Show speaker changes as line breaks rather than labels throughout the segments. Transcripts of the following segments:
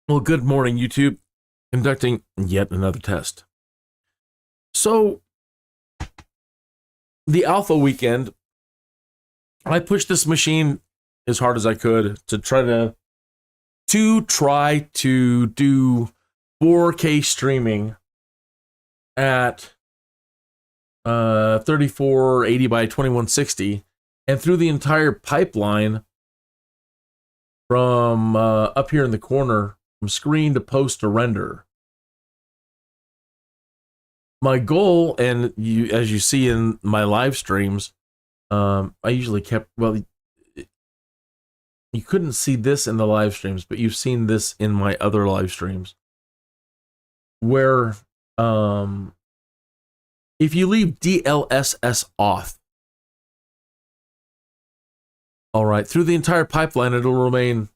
Well, good morning, YouTube. Conducting yet another test. So, the alpha weekend, I pushed this machine as hard as I could to try to do 4K streaming at 3480 by 2160, and through the entire pipeline from up here in the corner, from screen to post to render. My goal, and as you see in my live streams, I usually kept, well, you couldn't see this in the live streams, but you've seen this in my other live streams, where if you leave DLSS off, all right, through the entire pipeline, it'll remain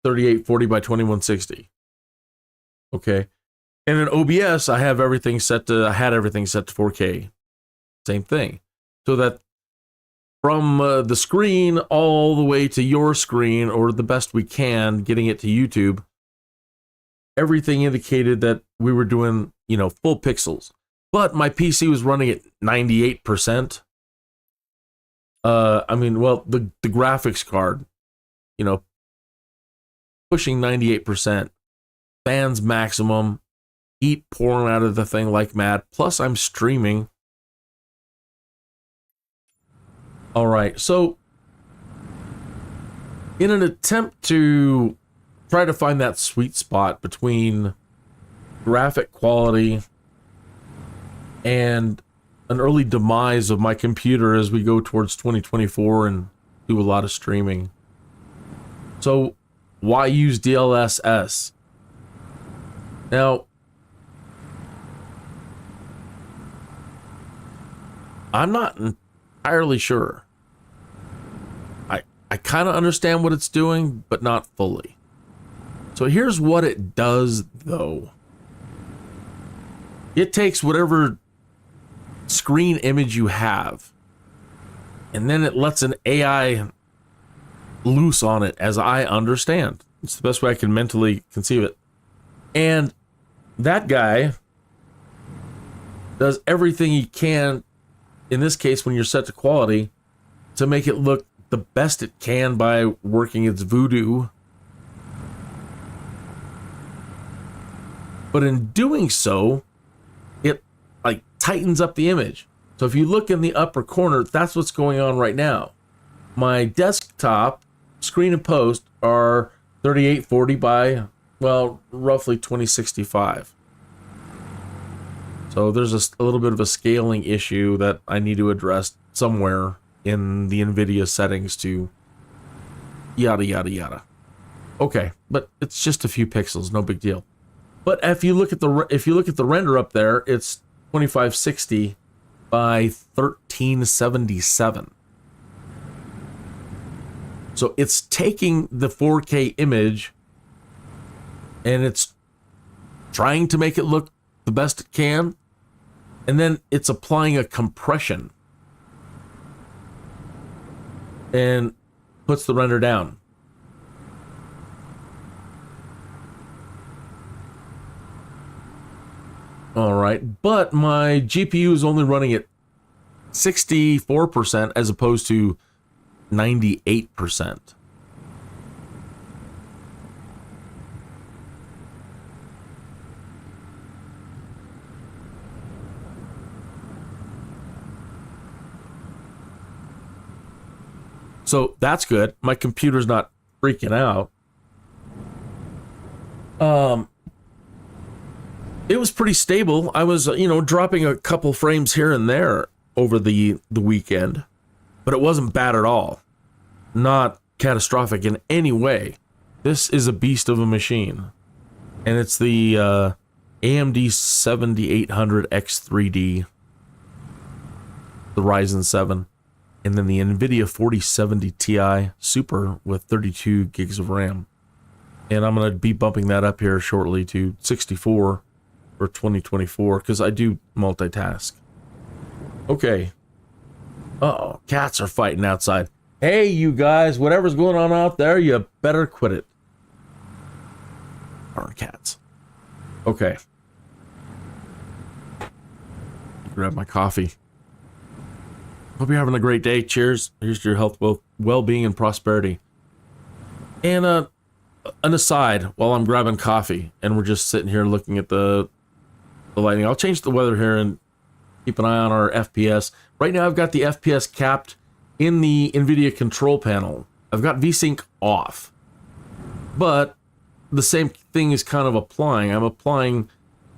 3840 by 2160. Okay. And in OBS, I had everything set to 4K. Same thing. So that from the screen all the way to your screen, or the best we can, getting it to YouTube, everything indicated that we were doing, full pixels. But my PC was running at 98%. The graphics card, pushing 98%, fans maximum, heat pouring out of the thing like mad. Plus, I'm streaming. All right, so in an attempt to try to find that sweet spot between graphic quality and an early demise of my computer as we go towards 2024 and do a lot of streaming. So why use DLSS? Now, I'm not entirely sure. I kind of understand what it's doing, but not fully. So here's what it does, though. It takes whatever screen image you have, and then it lets an AI loose on it, as I understand. It's the best way I can mentally conceive it. And that guy does everything he can, in this case when you're set to quality, to make it look the best it can by working its voodoo. But in doing so, it tightens up the image. So if you look in the upper corner, that's what's going on right now. My desktop screen and post are 3840 by, well, roughly 2065. So there's a little bit of a scaling issue that I need to address somewhere in the Nvidia settings to yada yada yada. Okay, but it's just a few pixels, no big deal. But if you look at the render up there, it's 2560 by 1377. So it's taking the 4K image and it's trying to make it look the best it can, and then it's applying a compression and puts the render down. All right, but my GPU is only running at 64% as opposed to 98%. So that's good. My computer's not freaking out. It was pretty stable. I was, dropping a couple frames here and there over the weekend, but it wasn't bad at all. Not catastrophic in any way. This is a beast of a machine. And it's the AMD 7800X3D, the Ryzen 7, and then the Nvidia 4070 Ti Super with 32 gigs of RAM. And I'm going to be bumping that up here shortly to 64 for 2024, because I do multitask. Okay. Uh-oh, cats are fighting outside. Hey, you guys, whatever's going on out there, you better quit it. Darn cats. Okay. Grab my coffee. Hope you're having a great day. Cheers. Here's to your health, well-being, and prosperity. And an aside, while I'm grabbing coffee, and we're just sitting here looking at the lighting, I'll change the weather here and keep an eye on our FPS. Right now, I've got the FPS capped in the Nvidia control panel. I've got VSync off, but the same thing is kind of applying. I'm applying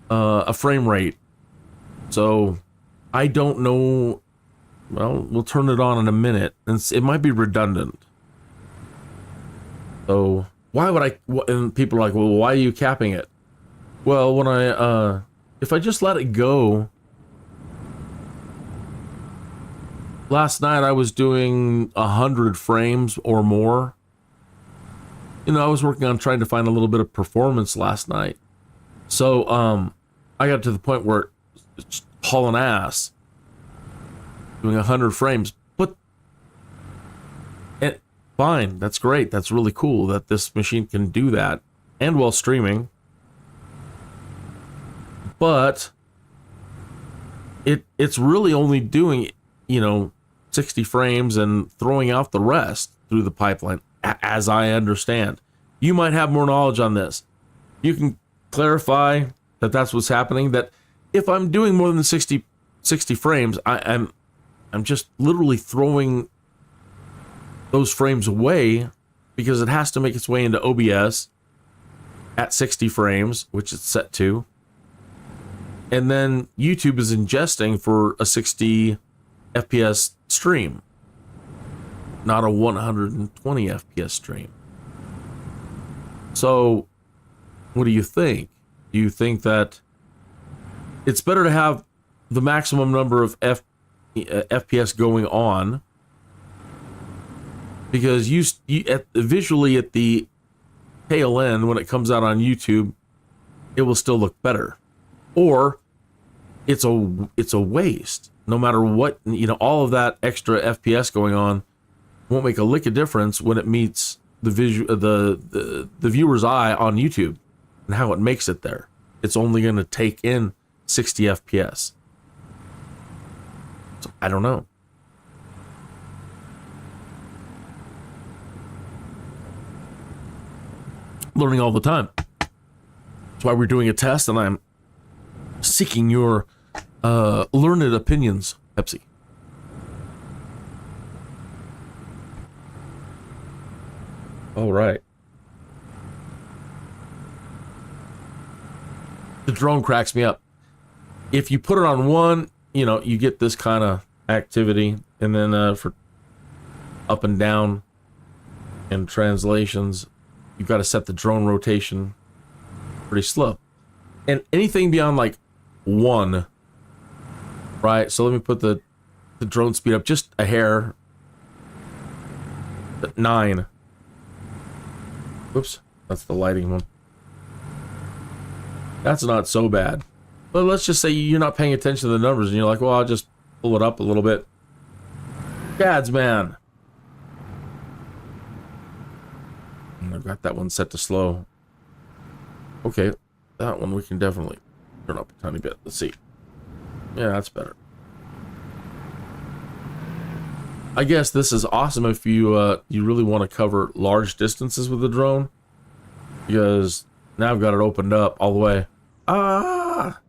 a frame rate, so I don't know. Well, we'll turn it on in a minute, and it might be redundant. So why would I? And people are like, "Well, why are you capping it?" Well, when if I just let it go. Last night I was doing 100 frames or more. You know, I was working on trying to find a little bit of performance last night. So I got to the point where it's hauling ass. Doing 100 frames. But fine, that's great. That's really cool that this machine can do that. And while streaming. But it's really only doing, you know, 60 frames and throwing out the rest through the pipeline, as I understand. You might have more knowledge on this. You can clarify that that's what's happening, that if I'm doing more than 60 frames, I'm just literally throwing those frames away because it has to make its way into OBS at 60 frames, which it's set to. And then YouTube is ingesting for a 60 FPS stream, not a 120 FPS stream. So, what do you think? Do you think that it's better to have the maximum number of FPS going on? Because visually at the tail end, when it comes out on YouTube, it will still look better. Or it's a waste. No matter what, you know, all of that extra FPS going on won't make a lick of difference when it meets the viewer's eye on YouTube and how it makes it there. It's only going to take in 60 FPS. So, I don't know. Learning all the time. That's why we're doing a test, and I'm seeking your learned opinions, Pepsi. All right. The drone cracks me up. If you put it on one, you know, you get this kind of activity, and then for up and down and translations, you've got to set the drone rotation pretty slow. And anything beyond like 1, right? So let me put the drone speed up just a hair. 9. Whoops, that's the lighting one. That's not so bad. But let's just say you're not paying attention to the numbers and you're like, well, I'll just pull it up a little bit. Gads, man. And I've got that one set to slow. Okay, that one we can definitely turn up a tiny bit. Let's see. Yeah, that's better. I guess this is awesome if you you really want to cover large distances with the drone, because now I've got it opened up all the way. Ah,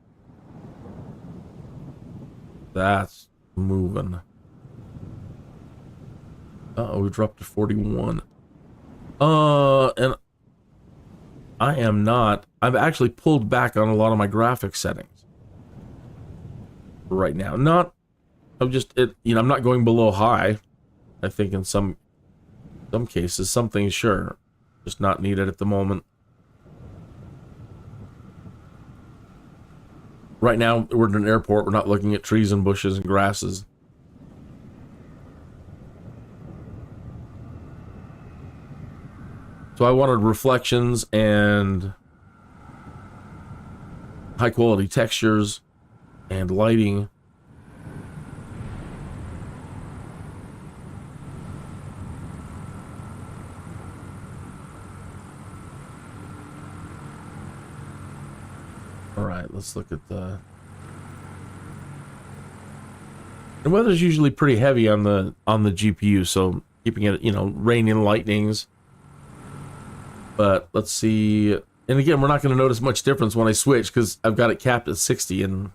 that's moving. Uh-oh, we dropped to 41. And I am not. I've actually pulled back on a lot of my graphics settings right now. Not. I'm just, you know, I'm not going below high. I think in some cases, some things, sure, just not needed at the moment. Right now, we're in an airport. We're not looking at trees and bushes and grasses. So I wanted reflections and high quality textures and lighting. right, let's look at the... The weather's usually pretty heavy on the GPU, so keeping it, you know, rain and lightnings. But let's see. And again, we're not going to notice much difference when I switch because I've got it capped at 60.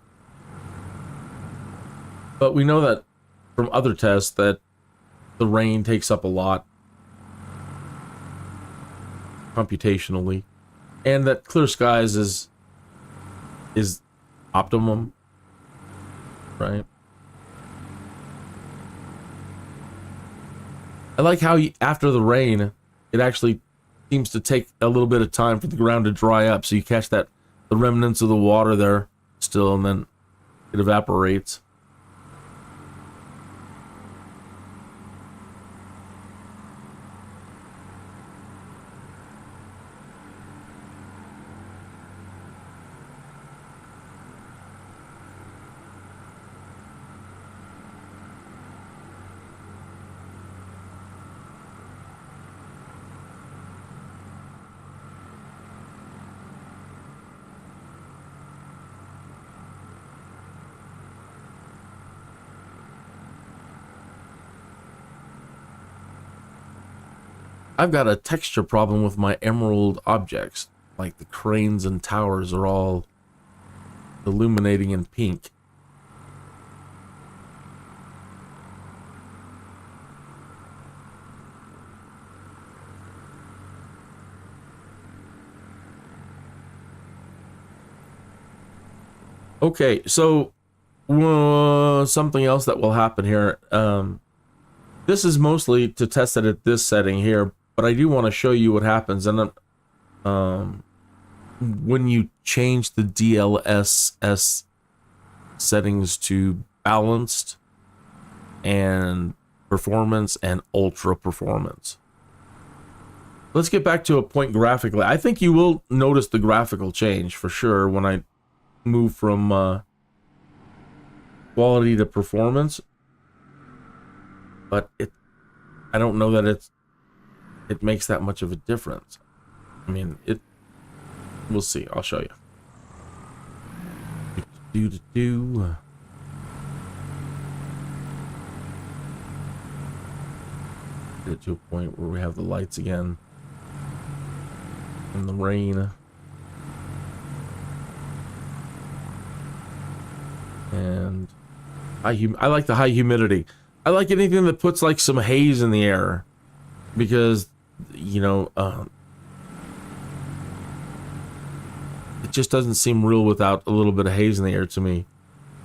But we know that from other tests that the rain takes up a lot computationally, and that clear skies is optimum, right? I like how after the rain, it actually seems to take a little bit of time for the ground to dry up, so you catch the remnants of the water there still, and then it evaporates. I've got a texture problem with my emerald objects. Like the cranes and towers are all illuminating in pink. Okay, so something else that will happen here. This is mostly to test it at this setting here, but I do want to show you what happens. And when you change the DLSS settings to balanced and performance and ultra performance. Let's get back to a point graphically. I think you will notice the graphical change for sure when I move from quality to performance, but I don't know that it makes that much of a difference. I mean, we'll see. I'll show you. Get to a point where we have the lights again and the rain. And I like the high humidity. I like anything that puts like some haze in the air, because you know it just doesn't seem real without a little bit of haze in the air to me.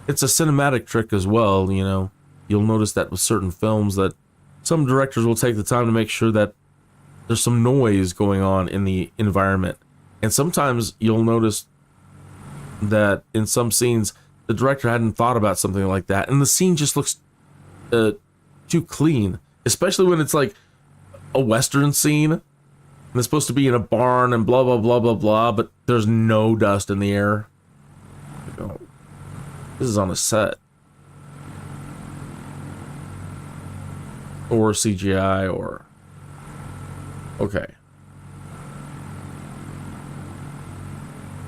It's a cinematic trick as well, you know. You'll notice that with certain films that some directors will take the time to make sure that there's some noise going on in the environment. And sometimes you'll notice that in some scenes the director hadn't thought about something like that, and the scene just looks too clean, especially when it's like a Western scene and it's supposed to be in a barn and blah blah blah blah blah, but there's no dust in the air. Oh, this is on a set or CGI or okay.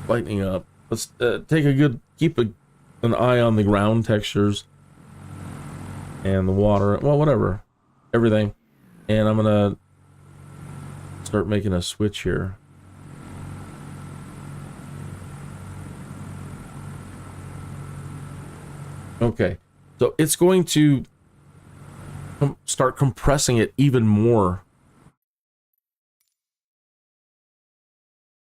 Lightening up. Let's keep an eye on the ground textures and the water, well, whatever, everything. And I'm gonna start making a switch here. Okay, so it's going to start compressing it even more,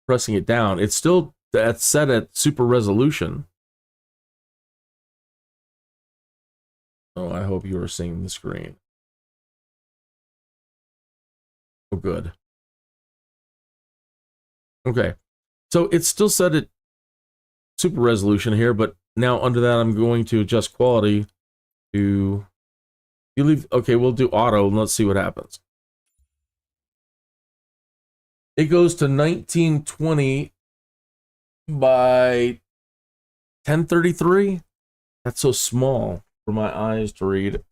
pressing it down. It's still set at super resolution. Oh, I hope you are seeing the screen. Oh, good. Okay, so it's still set at super resolution here, but now under that I'm going to adjust quality to... Okay, we'll do auto and let's see what happens. It goes to 1920 by 1033. That's so small for my eyes to read.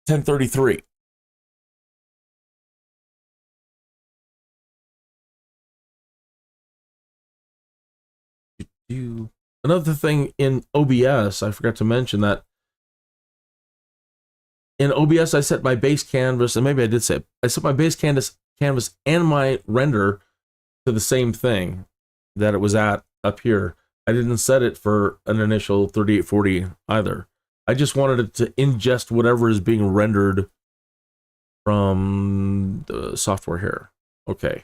1033. Another thing in OBS, I forgot to mention that in OBS, I set my base canvas, and maybe I did say it, I set my base canvas and my render to the same thing that it was at up here. I didn't set it for an initial 3840 either. I just wanted it to ingest whatever is being rendered from the software here. Okay.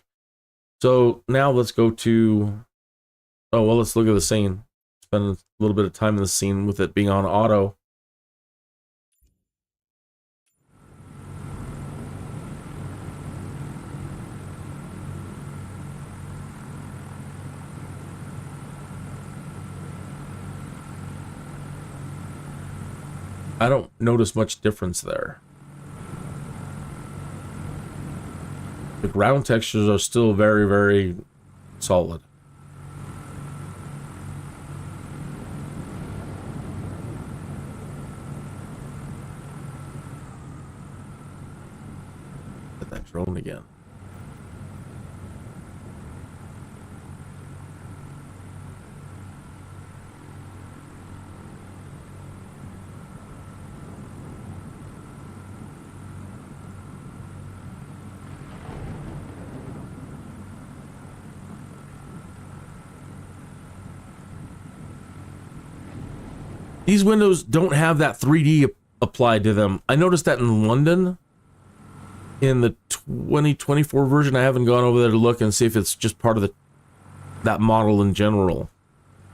So now let's go to, oh, well, let's look at the scene. Spend a little bit of time in the scene with it being on auto. I don't notice much difference there. The ground textures are still very, very solid. Get that drone again. These windows don't have that 3D applied to them. I noticed that in London in the 2024 version. I haven't gone over there to look and see if it's just part of that model in general.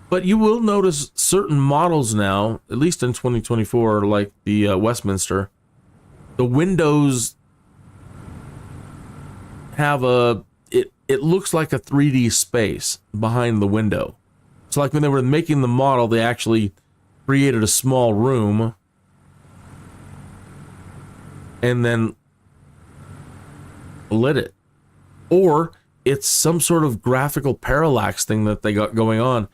But you will notice certain models now, at least in 2024, like the Westminster, the windows have it looks like a 3D space behind the window. So like when they were making the model, they actually created a small room and then lit it. Or it's some sort of graphical parallax thing that they got going on.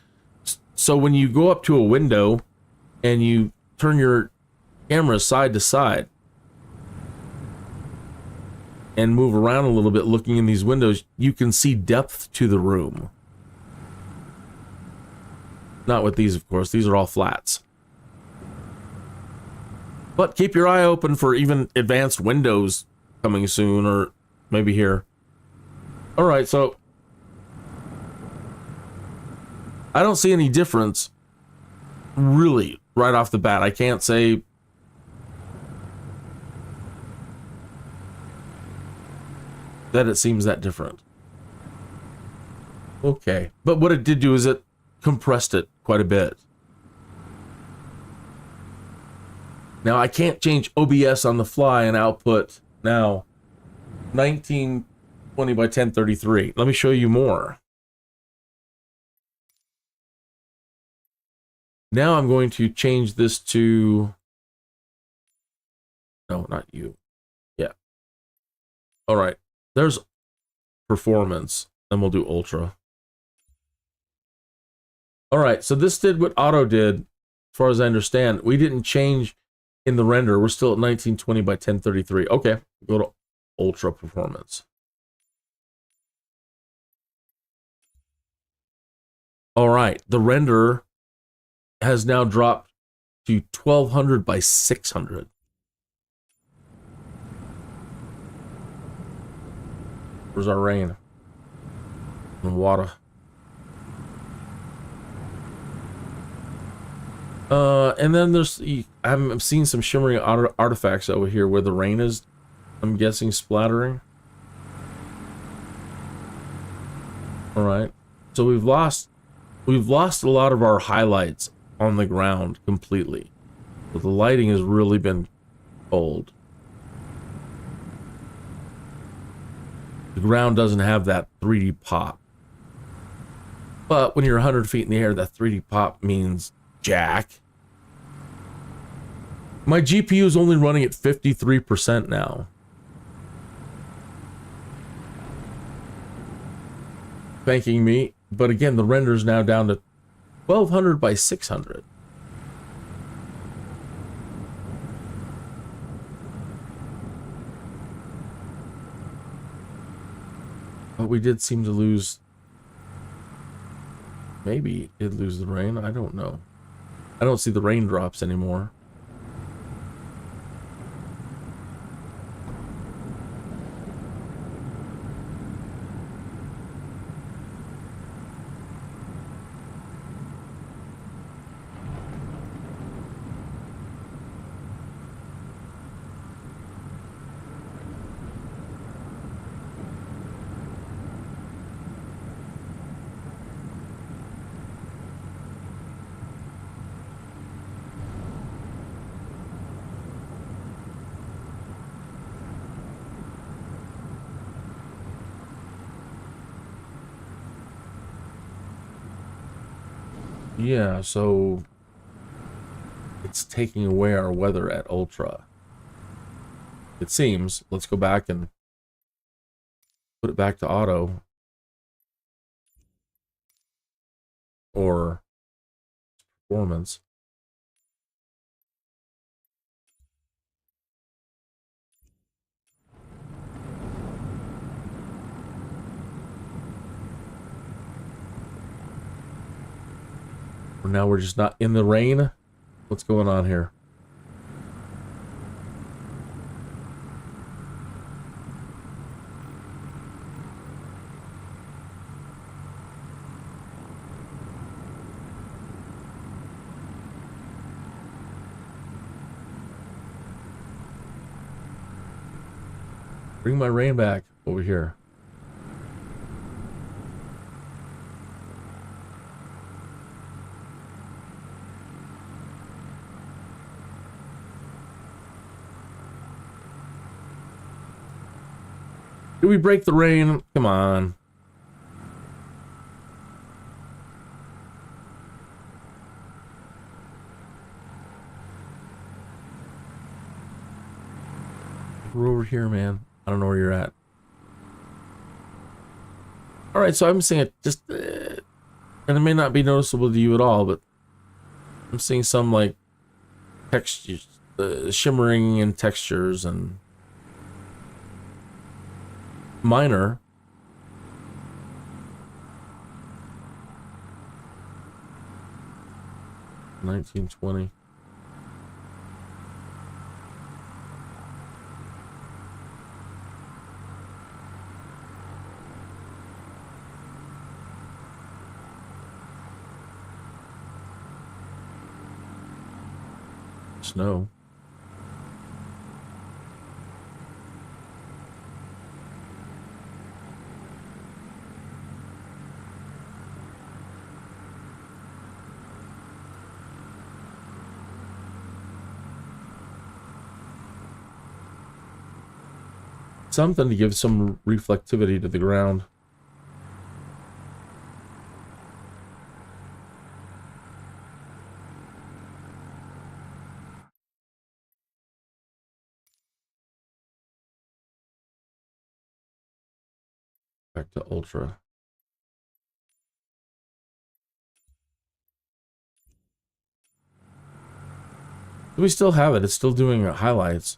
So when you go up to a window and you turn your camera side to side and move around a little bit looking in these windows, you can see depth to the room. Not with these, of course. These are all flats. But keep your eye open for even advanced windows coming soon, or maybe here. All right, so I don't see any difference, really, right off the bat. I can't say that it seems that different. Okay, but what it did do is it compressed it quite a bit. Now I can't change OBS on the fly and output now 1920 by 1033. Let me show you more. Now I'm going to change this to, no, not you. Yeah. All right. There's performance, and we'll do ultra. All right. So this did what auto did, as far as I understand. We didn't change in the render. We're still at 1920 by 1033. Okay. Go to ultra performance. All right. The render has now dropped to 1200 by 600. Where's our rain and water? And then there's, I'm seeing some shimmering artifacts over here where the rain is, I'm guessing, splattering. All right, so we've lost a lot of our highlights on the ground completely. So the lighting has really been cold. The ground doesn't have that 3D pop. But when you're 100 feet in the air, that 3D pop means jack. My GPU is only running at 53% now. Thanking me. But again, the render is now down to 1200 by 600. But we did seem to lose Maybe it lose the rain. I don't know. I don't see the raindrops anymore. Yeah, so it's taking away our weather at ultra. It seems. Let's go back and put it back to auto. Or performance. Now we're just not in the rain. What's going on here? Bring my rain back over here. Did we break the rain? Come on. We're over here, man. I don't know where you're at. Alright, so I'm seeing it just... and it may not be noticeable to you at all, but... I'm seeing some, like... textures... shimmering and textures and... minor. $19.20. Snow. Something to give some reflectivity to the ground. Back to ultra. We still have it. It's still doing highlights.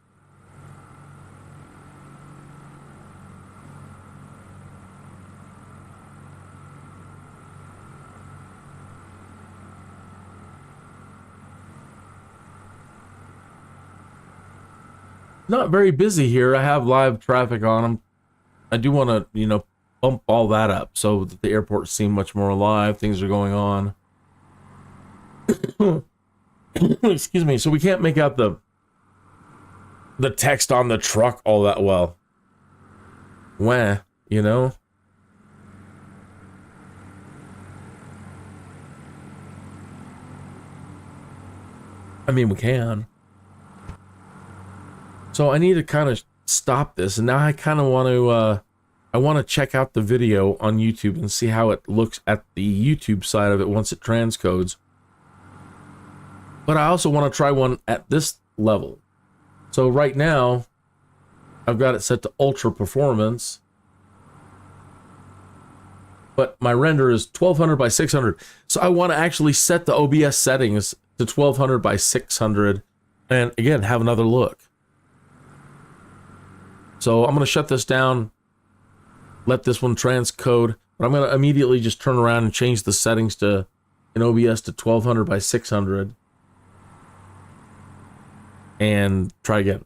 Not very busy here. I have live traffic on them. I do want to, you know, bump all that up so that the airport seems much more alive. Things are going on. Excuse me. So we can't make out the text on the truck all that well. Wah, you know? I mean, we can. So I need to kind of stop this, and now I kind of want to, I want to check out the video on YouTube and see how it looks at the YouTube side of it once it transcodes. But I also want to try one at this level. So right now, I've got it set to ultra performance, but my render is 1200 by 600. So I want to actually set the OBS settings to 1200 by 600, and again, have another look. So I'm going to shut this down, let this one transcode. But I'm going to immediately just turn around and change the settings to in OBS to 1200 by 600 and try again.